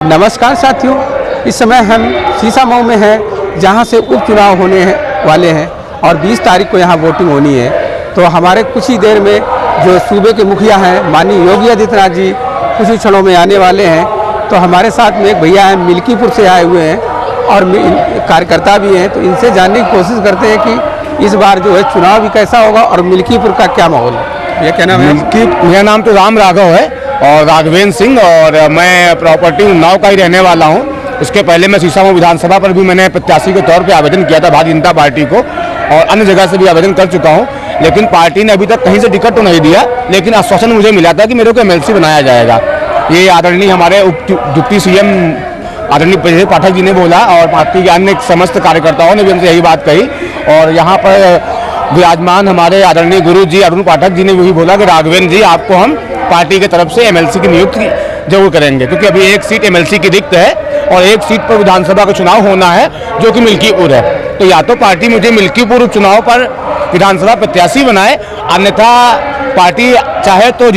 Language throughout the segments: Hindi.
नमस्कार साथियों, इस समय हम शीशा-मऊ में हैं जहां से उपचुनाव होने वाले हैं और 20 तारीख को यहां वोटिंग होनी है। तो हमारे कुछ ही देर में जो सूबे के मुखिया हैं माननीय योगी आदित्यनाथ जी कुछ ही क्षणों में आने वाले हैं। तो हमारे साथ में एक भैया हैं, मिल्कीपुर से आए हुए हैं और कार्यकर्ता भी हैं। तो इनसे जानने की कोशिश करते हैं कि इस बार जो है चुनाव भी कैसा होगा और मिल्कीपुर का क्या माहौल है। ये क्या नाम है? मेरा नाम तो राम राघव है और राघवेंद्र सिंह, और मैं प्रॉपर्टी उन्नाव का ही रहने वाला हूँ। इसके पहले मैं शीशा-मऊ विधानसभा पर भी मैंने प्रत्याशी के तौर पे आवेदन किया था भारतीय जनता पार्टी को, और अन्य जगह से भी आवेदन कर चुका हूँ, लेकिन पार्टी ने अभी तक कहीं से टिकट तो नहीं दिया। लेकिन आश्वासन मुझे मिला था कि मेरे को MLC बनाया जाएगा। ये आदरणीय हमारे डिप्टी CM आदरणीय ब्रजेश पाठक जी ने बोला, और पार्टी के अन्य समस्त कार्यकर्ताओं ने भी हमसे यही बात कही। और यहाँ पर विराजमान हमारे आदरणीय गुरु जी अरुण पाठक जी ने भी बोला कि राघवेंद्र जी, आपको हम पार्टी की तरफ से MLC की नियुक्ति जरूर करेंगे, क्योंकि अभी एक सीट MLC की रिक्त है और एक सीट पर विधानसभा का चुनाव होना है जो कि मिल्कीपुर है। तो या तो पार्टी मुझे मिल्कीपुर चुनाव पर विधानसभा प्रत्याशी बनाए, अन्यथा पार्टी चाहे तो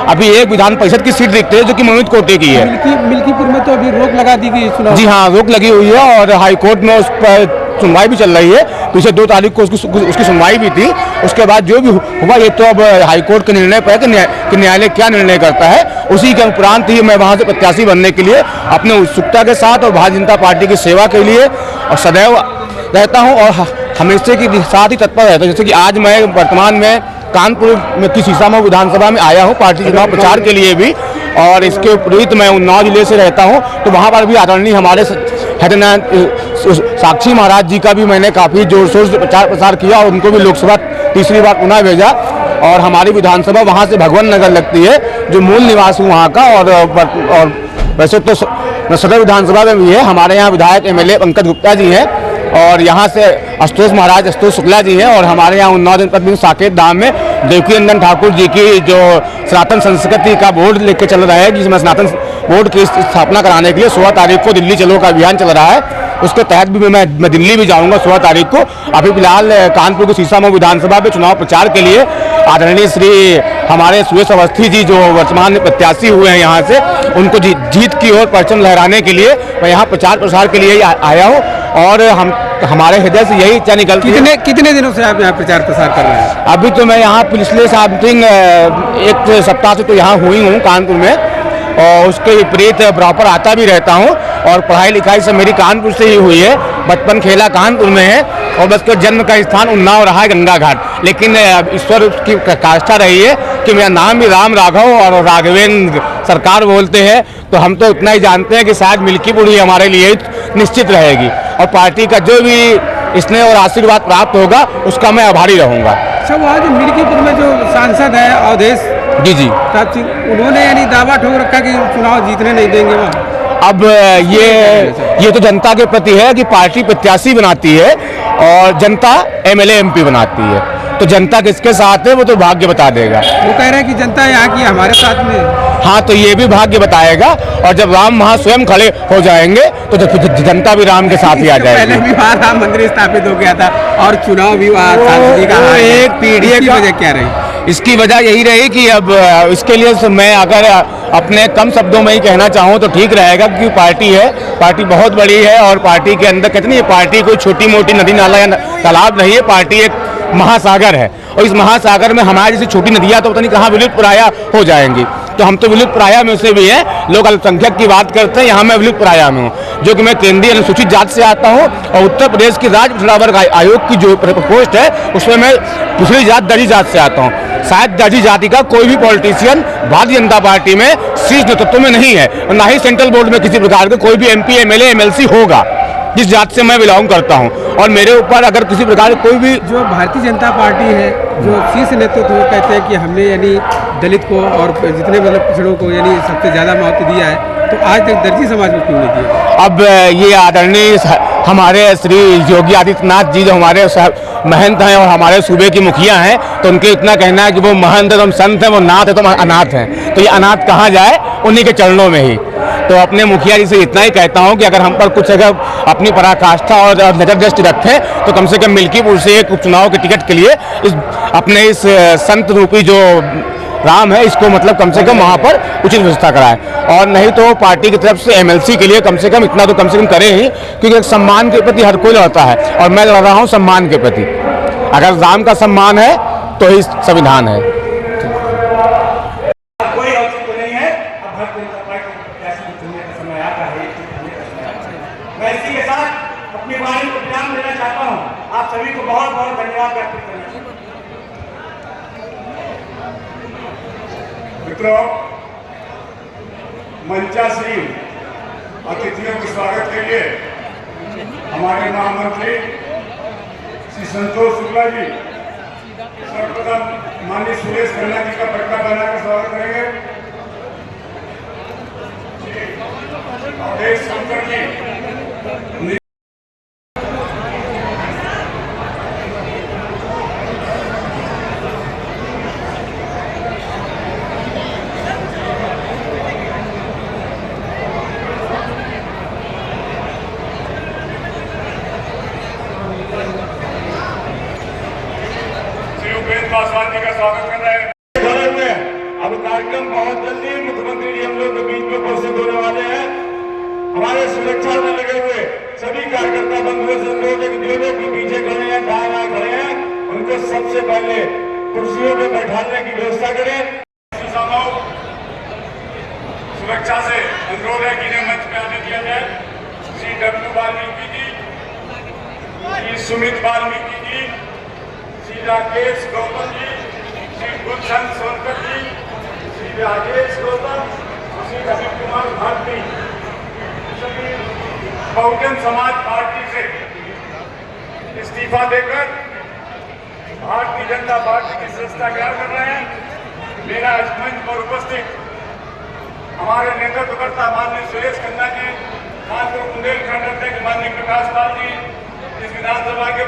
अभी एक विधान परिषद की सीट रिक्त है जो कि मनोनीत कोटे की है। मिल्कीपुर में तो अभी रोक लगा दी गई चुनाव। जी हाँ, रोक लगी हुई है और हाईकोर्ट में उस पर सुनवाई भी चल रही है। पीछे 2 तारीख को उसकी सुनवाई भी थी। उसके बाद जो भी हुआ ये तो अब हाईकोर्ट के निर्णय पर है कि न्यायालय क्या निर्णय करता है। उसी के उपरांत ही मैं वहाँ से प्रत्याशी बनने के लिए अपने उत्सुकता के साथ और भारतीय जनता पार्टी की सेवा के लिए और सदैव रहता हूँ और हमेशा के साथ ही तत्पर रहता हूँ। जैसे कि आज मैं वर्तमान में कानपुर में की शीशा-मऊ विधानसभा में आया हूँ पार्टी चुनाव प्रचार के लिए भी, और इसके विपरीत मैं उन्नाव जिले से रहता हूँ। तो वहाँ पर भी आदरणीय हमारे साक्षी महाराज जी का भी मैंने काफ़ी जोर शोर से प्रचार प्रसार किया और उनको भी लोकसभा तीसरी बार पुनः भेजा। और हमारी विधानसभा वहाँ से भगवान नगर लगती है जो मूल निवास हूँ वहाँ का। और वैसे तो सदर विधानसभा में भी है। हमारे यहाँ विधायक MLA पंकज गुप्ता जी हैं, और यहाँ से आशुतोष शुक्ला जी हैं, और हमारे यहाँ उन्नाव जनपद में साकेत धाम में देवकी नंदन ठाकुर जी की जो सनातन संस्कृति का बोर्ड लेके चल रहा है, जिसमें सनातन बोर्ड की स्थापना कराने के लिए 16 तारीख को दिल्ली चलो का अभियान चल रहा है। उसके तहत भी मैं दिल्ली भी जाऊंगा 16 तारीख को। अभी फिलहाल कानपुर के शीशा-मऊ विधानसभा में चुनाव प्रचार के लिए आदरणीय श्री हमारे सुरेश अवस्थी जी जो वर्तमान में प्रत्याशी हुए हैं यहाँ से, उनको जीत की ओर परचम लहराने के लिए मैं यहाँ प्रचार प्रसार के लिए आया हूँ। और हमारे हृदय से यही इच्छा निकलती है। कितने दिनों से आप यहाँ प्रचार प्रसार कर रहे हैं? अभी तो मैं यहाँ पिछले समथिंग एक सप्ताह से तो यहाँ हुई हूँ कानपुर में, और उसके विपरीत प्रॉपर आता भी रहता हूँ। और पढ़ाई लिखाई सब मेरी कानपुर से ही हुई है। बचपन खेला कानपुर में है, और बस का जन्म का स्थान उन्नाव रहा है, गंगा घाट। लेकिन ईश्वर की काष्ठा रही है कि मेरा नाम भी राम राघव और राघवेंद्र सरकार बोलते हैं। तो हम तो इतना ही जानते हैं कि शायद मिल्कीपुर ही हमारे लिए निश्चित रहेगी, और पार्टी का जो भी स्नेह और आशीर्वाद प्राप्त होगा उसका मैं आभारी रहूँगा। अच्छा, वहाँ जो मिल्कीपुर में जो सांसद है अवधेश जी उन्होंने यानी दावा ठोक रखा कि चुनाव जीतने नहीं देंगे वहाँ। अब ये तो जनता के प्रति है कि पार्टी प्रत्याशी बनाती है और जनता MLA MP बनाती है। तो जनता किसके साथ है वो तो भाग्य बता देगा। वो कह रहे हैं कि जनता यहाँ की हमारे साथ में। हाँ, तो ये भी भाग्य बताएगा, और जब राम वहाँ स्वयं खड़े हो जाएंगे तो जनता भी राम के साथ ही आ जाएगी। पहले भी वहाँ राम मंदिर स्थापित हो गया था और चुनाव भी वहाँ एक पीढ़ी की वजह क्या रही? इसकी वजह यही रही कि अब इसके लिए मैं अगर अपने कम शब्दों में ही कहना चाहूँ तो ठीक रहेगा, क्योंकि पार्टी है, पार्टी बहुत बड़ी है, और पार्टी के अंदर कहते नहीं, पार्टी कोई छोटी मोटी नदी नाला या तालाब नहीं है। पार्टी एक महासागर है, और इस महासागर में हमारी जैसी छोटी नदियाँ तो पता नहीं कहाँ विलुप्त प्राय हो जाएंगी। तो हम तो विलुप्त प्राय में से भी हैं। लोग अल्पसंख्यक की बात करते हैं, यहाँ मैं विलुप्त प्राय में हूँ, जो कि मैं केंद्रीय अनुसूचित जाति से आता हूँ, और उत्तर प्रदेश की राज्य पिछड़ा वर्ग आयोग की जो पोस्ट है उसमें मैं पिछड़ी जात दर्जी जात से आता हूँ। शायद दर्जी जाति का कोई भी पॉलिटिशियन भारतीय जनता पार्टी में शीर्ष नेतृत्व में नहीं है, और ना ही सेंट्रल बोर्ड में किसी प्रकार का कोई भी MP MLA MLC होगा जिस जात से मैं बिलोंग करता हूं। और मेरे ऊपर अगर किसी प्रकार कोई भी जो भारतीय जनता पार्टी है जो शीर्ष नेतृत्व वो कहते हैं कि हमने यानी दलित को और जितने मतलब पिछड़ों को यानी सबसे ज़्यादा महत्व दिया है, तो आज तक दर्जी समाज को क्यों नहीं दिया? अब ये आदरणीय हमारे श्री योगी आदित्यनाथ जी जो हमारे महंत हैं और हमारे सूबे की मुखिया हैं, तो उनके इतना कहना है कि वो महंत है तो हम संत हैं, वो नाथ है तो हम अनाथ हैं। तो ये अनाथ कहाँ जाए, उन्हीं के चरणों में ही। तो अपने मुखिया जी से इतना ही कहता हूँ कि अगर हम पर कुछ अगर अपनी पराकाष्ठा और नजर दृष्टि रखें तो कम से कम मिल्कीपुर से एक उपचुनाव के टिकट के लिए इस अपने इस संत रूपी जो राम है, इसको मतलब कम से कम वहाँ पर उचित व्यवस्था कराएं, और नहीं तो पार्टी की तरफ से एमएलसी के लिए कम से कम इतना तो कम से कम करें ही, क्योंकि एक सम्मान के प्रति हर कोई लड़ता है और मैं लड़ रहा हूँ सम्मान के प्रति। अगर राम का सम्मान है तो ही संविधान है। कोई औचित्य नहीं है, अब भारतीय जनता पार्टी को प्रत्याशी चुनने का समय आता है। मैं इसी के साथ अपनी वाणी को विराम देना चाहता हूँ। आप सभी को बहुत बहुत धन्यवाद ज्ञापित करना चाहता हूँ। मित्रों, मंचासीन अतिथियों के स्वागत के लिए हमारे महामंत्री श्री संतोष शुक्ला जी सर्वप्रथम माननीय सुरेश खन्ना जी का पटका बनाकर स्वागत करेंगे। अवधेश शंकर जी पासवान जी का स्वागत कर रहे हैं। अब कार्यक्रम बहुत जल्दी मुख्यमंत्री जी हम लोग के बीच में उपस्थित होने वाले हैं। हमारे सुरक्षा में लगे हुए सभी कार्यकर्ता बंधुओं से अनुरोध है कि जो लोग भी पीछे खड़े हैं, दाएं खड़े हैं, उनको सबसे पहले कुर्सियों पर बैठाने की व्यवस्था करें। सुरक्षा से अनुरोध है कि इन्हें मंच पे आने दिया जाए। श्री डब्ल्यू वाल्मीकि जी, श्री सुमित वाल्मीकि जी, श्री राकेश गौतम जी, श्री गुलशन सोनकर जी, श्री राजेश गौतम, श्री रवि कुमार भारती, सभी बहुजन समाज पार्टी से इस्तीफा देकर भारतीय जनता पार्टी की सदस्यता ग्रहण कर रहे हैं। मेरा इस मंच पर उपस्थित हमारे नेतृत्वकर्ता माननीय सुरेश खन्ना जी, माननीय बुंदेलखंड अध्यक्ष माननीय प्रकाश पाल जी, इस विधानसभा के